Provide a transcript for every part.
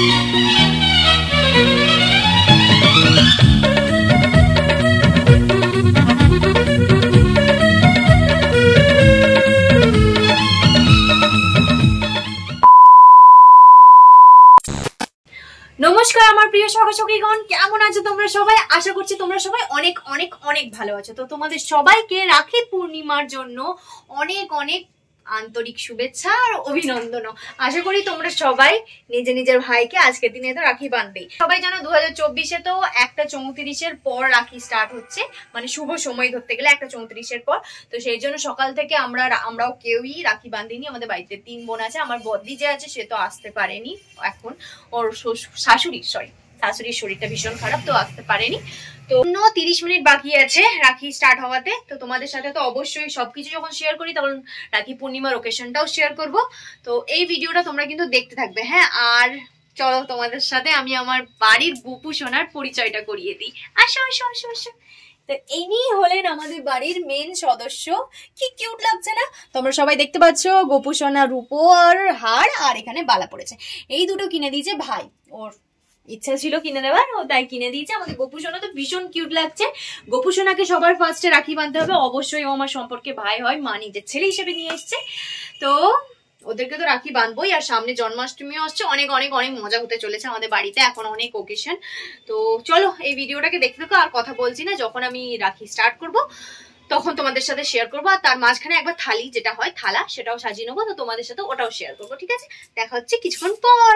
নমস্কার আমার প্রিয় সহযোগীগণ, কেমন আছো তোমরা সবাই? আশা করছি তোমরা সবাই অনেক অনেক অনেক ভালো আছো। তো তোমাদের সবাইকে রাখি পূর্ণিমার জন্য অনেক অনেক আন্তরিক শুভেচ্ছা আর অভিনন্দন। আশা করি তোমরা সবাই নিজের ভাইকে আজকের দিনে তো রাখি বাঁধবেই। সবাই জানো 2024-এ তো 1টা 34-এর পর রাখি স্টার্ট হচ্ছে, মানে শুভ সময় ধরতে গেলে 1টা 34-এর পর। তো সেই জন্য সকাল থেকে আমরাও কেউই রাখি বাঁধিনি। আমাদের বাড়িতে 3 বোন আছে, আমার বদ্দি যে আছে সে তো আসতে পারেনি, এখন ওর শাশুড়ির শরীরটা ভীষণ খারাপ, তো আসতে পারেনি। তো 30 মিনিট বাকি আছে রাখি স্টার্ট হওয়াতে। তো তোমাদের সাথে তো অবশ্যই সবকিছু যখন শেয়ার করি তখন রাখি পূর্ণিমার ওকেশনটাও শেয়ার করব। তো এই ভিডিওটা তোমরা কিন্তু দেখতে থাকবে, হ্যাঁ। আর চলো তোমাদের সাথে আমি আমার বাড়ির গোপু সোনার পরিচয়টা করিয়ে দিই। আসো আসো আসো আসো। তো ইনি হলেন আমাদের বাড়ির মেন সদস্য। কি কিউট লাগছে না? তোমরা সবাই দেখতে পাচ্ছ গোপু সোনা রূপোর হার আর এখানে বালা পড়েছে। এই দুটো কিনে দিয়েছে ভাই, ওর ইচ্ছা ছিল কিনে দেওয়ার, ও তাই কিনে দিয়েছে। আমাদের গোপু সোনা তো ভীষণ কিউট লাগছে। গোপু সোনাকে সবার ফার্স্টে রাখি বাঁধতে হবে, অবশ্যই ও আমার সম্পর্কে ভাই হয়, মা নিজের ছেলে হিসেবে নিয়ে এসছে। তো ওদেরকে তো রাখি বাঁধবোই। আর সামনে জন্মাষ্টমীও আসছে, অনেক অনেক অনেক মজা হতে চলেছে আমাদের বাড়িতে, এখন অনেক ওকেশন। তো চলো এই ভিডিওটাকে দেখতে থাকো। আর কথা বলছি না, যখন আমি রাখি স্টার্ট করব তখন তোমাদের সাথে শেয়ার করবো। আর তার মাঝখানে একবার থালি যেটা হয় থালা, সেটাও সাজিয়ে নেবো, তো তোমাদের সাথে ওটাও শেয়ার করবো, ঠিক আছে? দেখা হচ্ছে কিছুক্ষণ পর।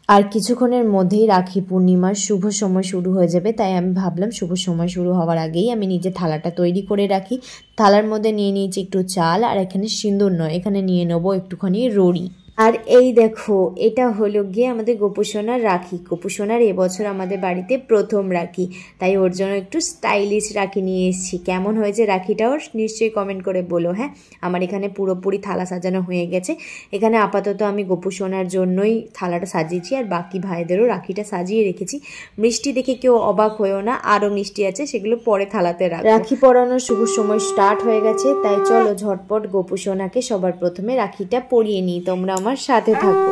আর কিছুক্ষণের মধ্যেই রাখি পূর্ণিমার শুভ সময় শুরু হয়ে যাবে, তাই আমি ভাবলাম শুভ সময় শুরু হওয়ার আগেই আমি নিজে থালাটা তৈরি করে রাখি। থালার মধ্যে নিয়ে নিয়েছি একটু চাল, আর এখানে সিঁদুর নয়, এখানে নিয়ে নেবো একটুখানি রড়ি। আর এই দেখো, এটা হলো গিয়ে আমাদের গোপু সোনার রাখি। গোপু সোনার এবছর আমাদের বাড়িতে প্রথম রাখি, তাই ওর জন্য একটু স্টাইলিশ রাখি নিয়ে এসেছি। কেমন হয়েছে রাখিটাও নিশ্চয়ই কমেন্ট করে বলো, হ্যাঁ। আমার এখানে পুরোপুরি থালা সাজানো হয়ে গেছে। এখানে আপাতত আমি গোপু সোনার জন্যই থালাটা সাজিয়েছি, আর বাকি ভাইদেরও রাখিটা সাজিয়ে রেখেছি। মিষ্টি দেখে কেউ অবাক হয়েও না, আরও মিষ্টি আছে, সেগুলো পরে থালাতে রাখবো। রাখি পরানোর শুভ সময় স্টার্ট হয়ে গেছে, তাই চলো ঝটপট গোপু সোনাকে সবার প্রথমে রাখিটা পরিয়ে নিই। তোমরা আমার সাথে থাকো।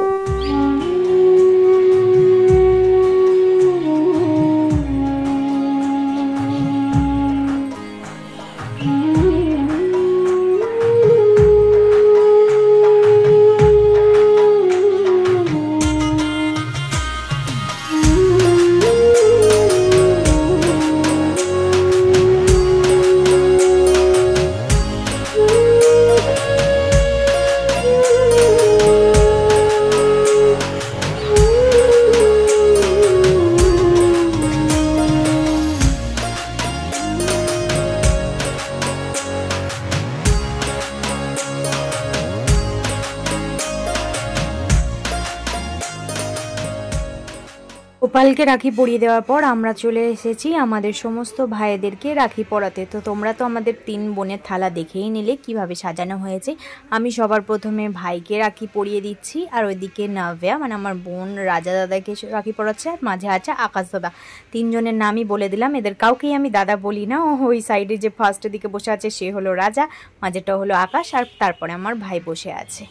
গোপালকে রাখি পরিয়ে দেওয়ার পর আমরা চলে এসেছি আমাদের সমস্ত ভাইদেরকে রাখি পরাতে। তো তোমরা তো আমাদের 3 বোনের থালা দেখেই নিলে কিভাবে সাজানো হয়েছে। আমি সবার প্রথমে ভাইকে রাখি পরিয়ে দিচ্ছি, আর ওইদিকে নাভ্যা মানে আমার বোন রাজা দাদাকে রাখি পরাচ্ছে, আর মাঝে আছে আকাশ দাদা। 3 জনের নামই বলে দিলাম, এদের কাউকেই আমি দাদা বলি না। ওই সাইডে যে ফার্স্টের দিকে বসে আছে সে হলো রাজা, মাঝেটা হলো আকাশ, আর তারপরে আমার ভাই বসে আছে।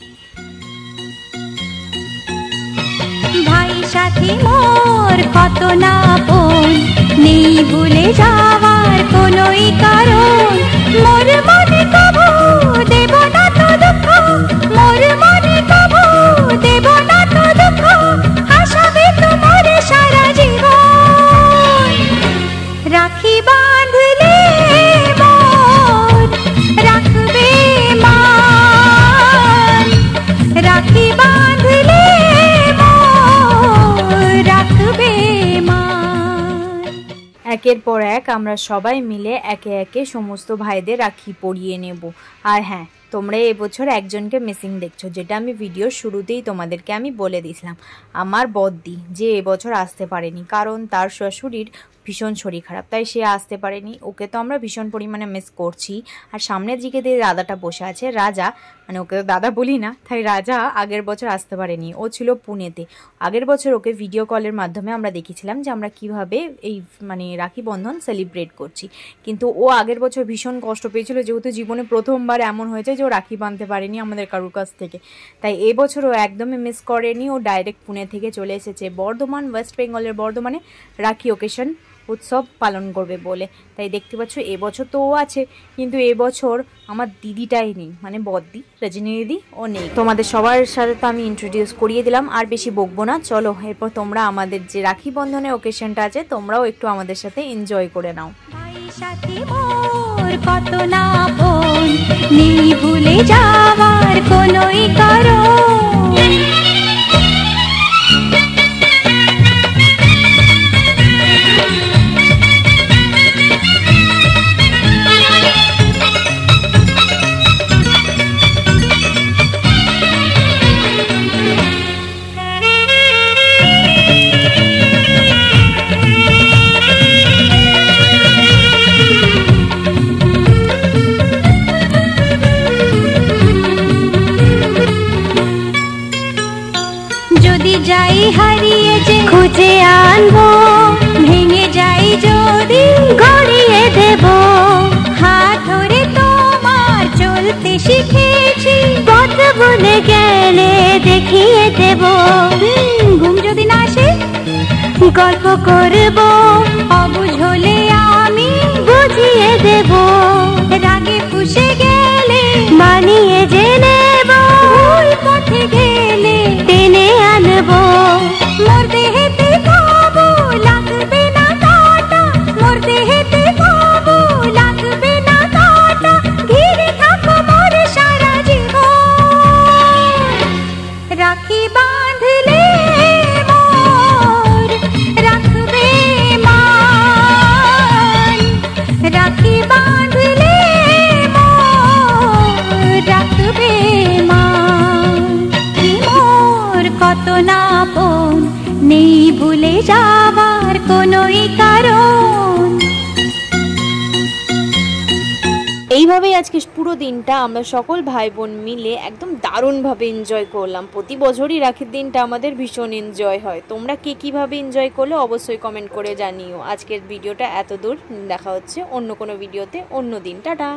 ভাই সাথী মোর কত না আপন, নেই ভুলে যাওয়ার কোনোই কারণ। মোর মনে কবু দেব না তো দুঃখ, মোর মনে কবু দেব না তো দুঃখ, হাসাবে তোমার সারা জীবন। রাখি বাঁধলে মোর রাখবে মান, রাখি বাঁধলে একের পর এক আমরা সবাই মিলে একে একে সমস্ত ভাইদের রাখি পরিয়ে নেব। আর হ্যাঁ, তোমরা এবছর একজনকে মিসিং দেখছো, যেটা আমি ভিডিওর শুরুতেই তোমাদেরকে আমি বলে দিয়েছিলাম। আমার বদ্দি যে এবছর আসতে পারেনি, কারণ তার শ্বশুরির ভীষণ শরীর খারাপ, তাই সে আসতে পারেনি। ওকে তো আমরা ভীষণ পরিমাণে মিস করছি। আর সামনের দিকে দিয়ে দাদাটা বসে আছে, রাজা, মানে ওকে দাদা বলি না, তাই রাজা আগের বছর আসতে পারেনি, ও ছিল পুনেতে। আগের বছর ওকে ভিডিও কলের মাধ্যমে আমরা দেখেছিলাম যে আমরা কিভাবে এই মানে রাখি বন্ধন সেলিব্রেট করছি, কিন্তু ও আগের বছর ভীষণ কষ্ট পেয়েছিল, যেহেতু জীবনে প্রথমবার এমন হয়েছে যে ও রাখি বাঁধতে পারেনি আমাদের কারুর কাছ থেকে। তাই এবছর ও একদমই মিস করেনি, ও ডাইরেক্ট পুনে থেকে চলে এসেছে বর্ধমান, ওয়েস্ট বেঙ্গলের বর্ধমানে রাখি ওকেশন উৎসব পালন করবে বলে। তাই দেখতে পাচ্ছ এবছর তো ও আছে, কিন্তু এবছর আমার দিদিটাই নেই, মানে বদ্দি রজনী দিদি, ও নেই। তোমাদের সবার সাথে তো আমি ইন্ট্রোডিউস করিয়ে দিলাম, আর বেশি বকবো না। চলো এরপর তোমরা আমাদের যে রাখি বন্ধনের ওকেশনটা আছে তোমরাও একটু আমাদের সাথে এনজয় করে নাও। সাথী মোর কত না আপন, নেই ভুলে যাওয়ার কোনোই কারণ। যাই হারিয়ে যে খুঁজে আনবো, ভেঙে যাই যদি গড়িয়ে দেব। হাত ধরে তোমার চলতে শিখেছি, পথ ভুলে গেলে দেখিয়ে দেব। ঘুম যদি না আসে গল্প করব, অবুঝ হলে আমি বুঝিয়ে দেব। রাগে ফুসে গেলে মানিয়ে যে নেব, ভুল পথে গেলে টেনে আনবো। মোর দেহেতে কবু লাগবে না কাঁটা, মোর দেহেতে কবু লাগবে না কাঁটা, ঘিরে থাকো মোর সারা জীবন। রাখি বাঁধলে মোর রাখবে মান, রাখি বাঁধলে মোর রাখবে মান। মোর কত না আপন, নেই ভুলে যাবার কোনোই কারণ। এইভাবেই আজকে পুরো দিনটা আমরা সকল ভাই বোন মিলে একদম দারুণভাবে এনজয় করলাম। প্রতি বছরই রাখির দিনটা আমাদের ভীষণ এনজয় হয়। তোমরা কে কীভাবে এনজয় করলে অবশ্যই কমেন্ট করে জানিও। আজকের ভিডিওটা এত দূর, দেখা হচ্ছে অন্য কোনো ভিডিওতে অন্য দিন। টাটা।